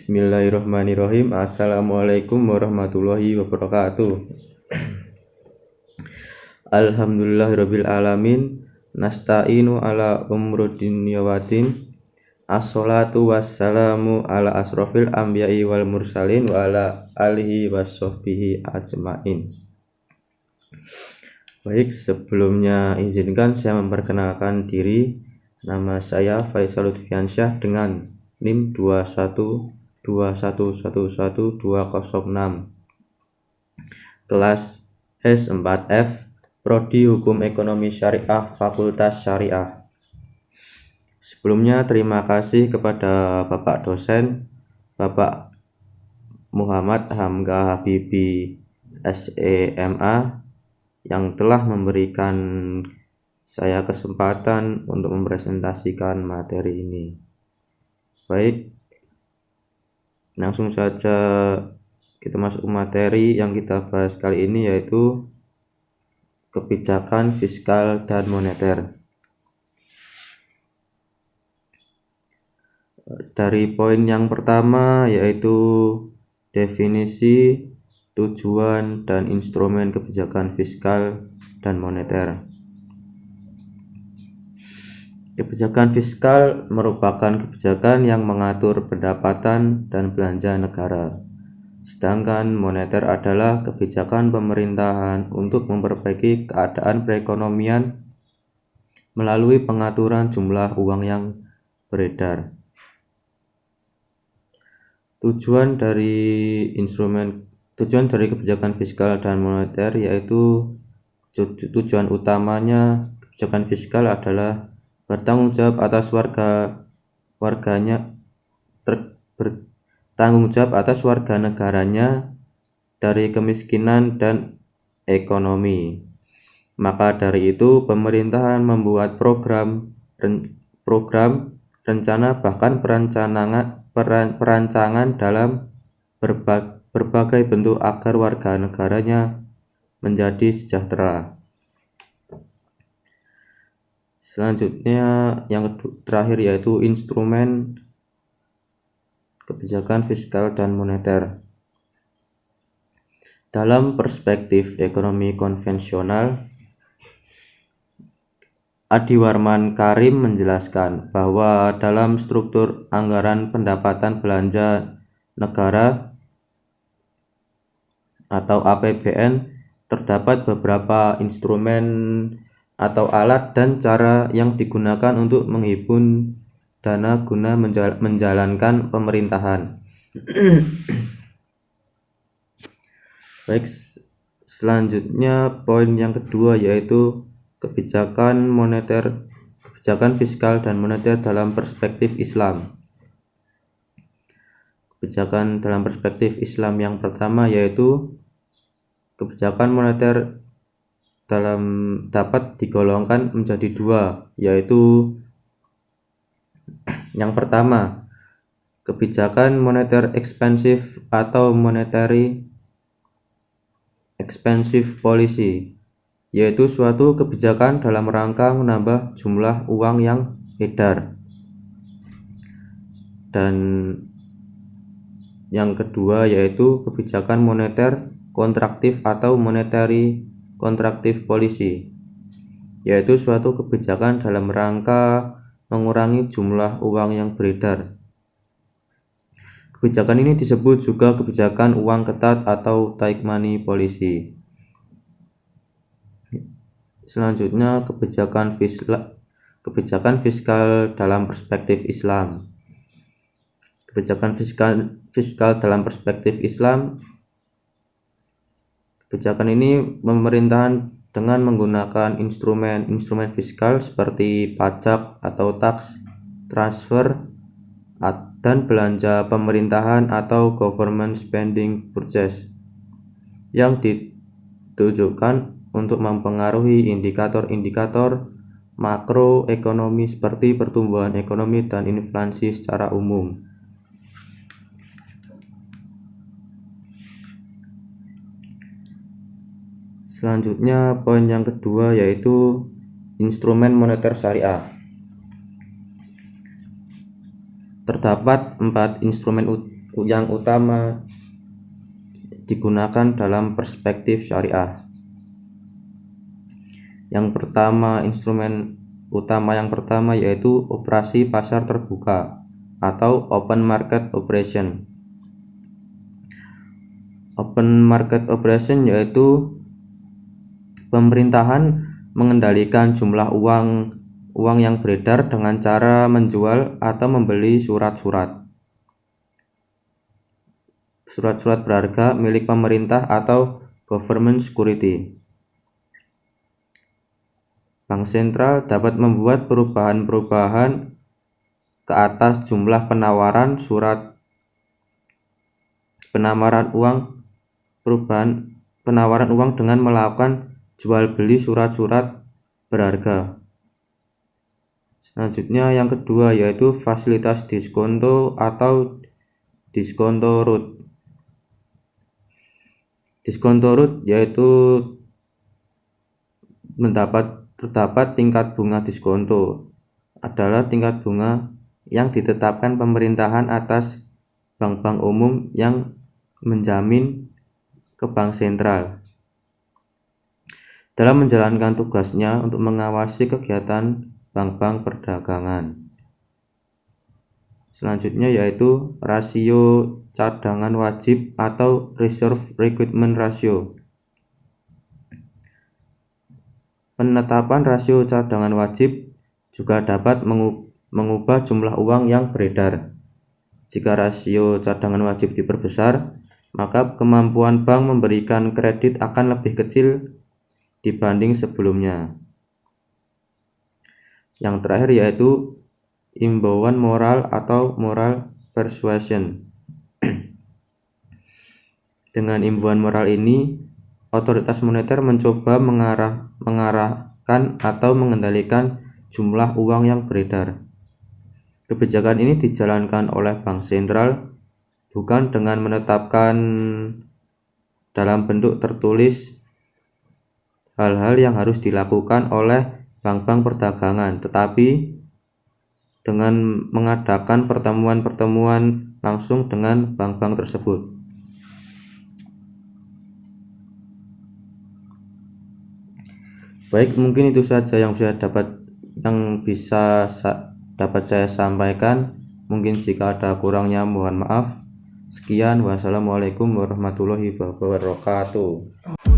Bismillahirrahmanirrahim. Assalamualaikum warahmatullahi wabarakatuh. Alhamdulillahirabbil alamin. Nasta'inu ala umuri dunya waddin. Assalatu wassalamu ala asrofil anbiya'i wal mursalin wa ala alihi wassohbihi ajmain. Baik, sebelumnya izinkan saya memperkenalkan diri. Nama saya Faisal Lutfiansyah dengan NIM 2121111206, kelas S4F, Prodi Hukum Ekonomi Syariah, Fakultas Syariah. Sebelumnya terima kasih kepada Bapak dosen, Bapak Muhammad Hamka Habibi SEMA yang telah memberikan saya kesempatan untuk mempresentasikan materi ini. Baik, langsung saja kita masuk materi yang kita bahas kali ini, yaitu kebijakan fiskal dan moneter. Dari poin yang pertama yaitu definisi, tujuan, dan instrumen kebijakan fiskal dan moneter. Kebijakan fiskal merupakan kebijakan yang mengatur pendapatan dan belanja negara. Sedangkan moneter adalah kebijakan pemerintahan untuk memperbaiki keadaan perekonomian melalui pengaturan jumlah uang yang beredar. Tujuan dari kebijakan fiskal dan moneter bertanggung jawab atas warga negaranya dari kemiskinan dan ekonomi. Maka dari itu pemerintahan membuat program, rencana, bahkan perancangan dalam berbagai bentuk agar warga negaranya menjadi sejahtera. Selanjutnya yang terakhir yaitu instrumen kebijakan fiskal dan moneter. Dalam perspektif ekonomi konvensional, Adiwarman Karim menjelaskan bahwa dalam struktur anggaran pendapatan belanja negara atau APBN terdapat beberapa instrumen atau alat dan cara yang digunakan untuk menghimpun dana guna menjalankan pemerintahan. Baik, selanjutnya poin yang kedua yaitu kebijakan fiskal dan moneter dalam perspektif Islam. Kebijakan dalam perspektif Islam yang pertama yaitu kebijakan moneter dapat digolongkan menjadi dua, yaitu yang pertama, kebijakan moneter ekspansif atau monetary expansive policy, yaitu suatu kebijakan dalam rangka menambah jumlah uang yang edar. Dan yang kedua yaitu kebijakan moneter kontraktif atau monetary contractive policy, yaitu suatu kebijakan dalam rangka mengurangi jumlah uang yang beredar. Kebijakan ini disebut juga kebijakan uang ketat atau tight money policy. Selanjutnya kebijakan fiskal dalam perspektif Islam. Kebijakan fiskal dalam perspektif Islam. Kebijakan ini pemerintahan dengan menggunakan instrumen fiskal seperti pajak atau tax, transfer, dan belanja pemerintahan atau government spending purchase yang ditujukan untuk mempengaruhi indikator-indikator makroekonomi seperti pertumbuhan ekonomi dan inflasi secara umum. Selanjutnya poin yang kedua yaitu instrumen moneter syariah. Terdapat 4 instrumen yang utama digunakan dalam perspektif syariah. Yang pertama, instrumen utama yang pertama yaitu operasi pasar terbuka atau open market operation. Open market operation yaitu pemerintahan mengendalikan jumlah uang yang beredar dengan cara menjual atau membeli surat-surat berharga milik pemerintah atau government security. Bank sentral dapat membuat perubahan-perubahan ke atas jumlah penawaran uang dengan melakukan jual beli surat-surat berharga. Selanjutnya yang kedua yaitu fasilitas diskonto atau diskonto route. Diskonto route yaitu terdapat tingkat bunga diskonto adalah tingkat bunga yang ditetapkan pemerintahan atas bank-bank umum yang menjamin ke bank sentral dalam menjalankan tugasnya untuk mengawasi kegiatan bank-bank perdagangan. Selanjutnya yaitu rasio cadangan wajib atau reserve requirement ratio. Penetapan rasio cadangan wajib juga dapat mengubah jumlah uang yang beredar. Jika rasio cadangan wajib diperbesar, maka kemampuan bank memberikan kredit akan lebih kecil dibanding sebelumnya. Yang terakhir yaitu imbauan moral atau moral persuasion. Dengan imbauan moral ini, otoritas moneter mencoba mengarahkan atau mengendalikan jumlah uang yang beredar. Kebijakan ini dijalankan oleh bank sentral bukan dengan menetapkan dalam bentuk tertulis hal-hal yang harus dilakukan oleh bank-bank perdagangan, tetapi dengan mengadakan pertemuan-pertemuan langsung dengan bank-bank tersebut. Baik, mungkin itu saja yang bisa dapat saya sampaikan. Mungkin jika ada kurangnya mohon maaf. Sekian, wassalamualaikum warahmatullahi wabarakatuh.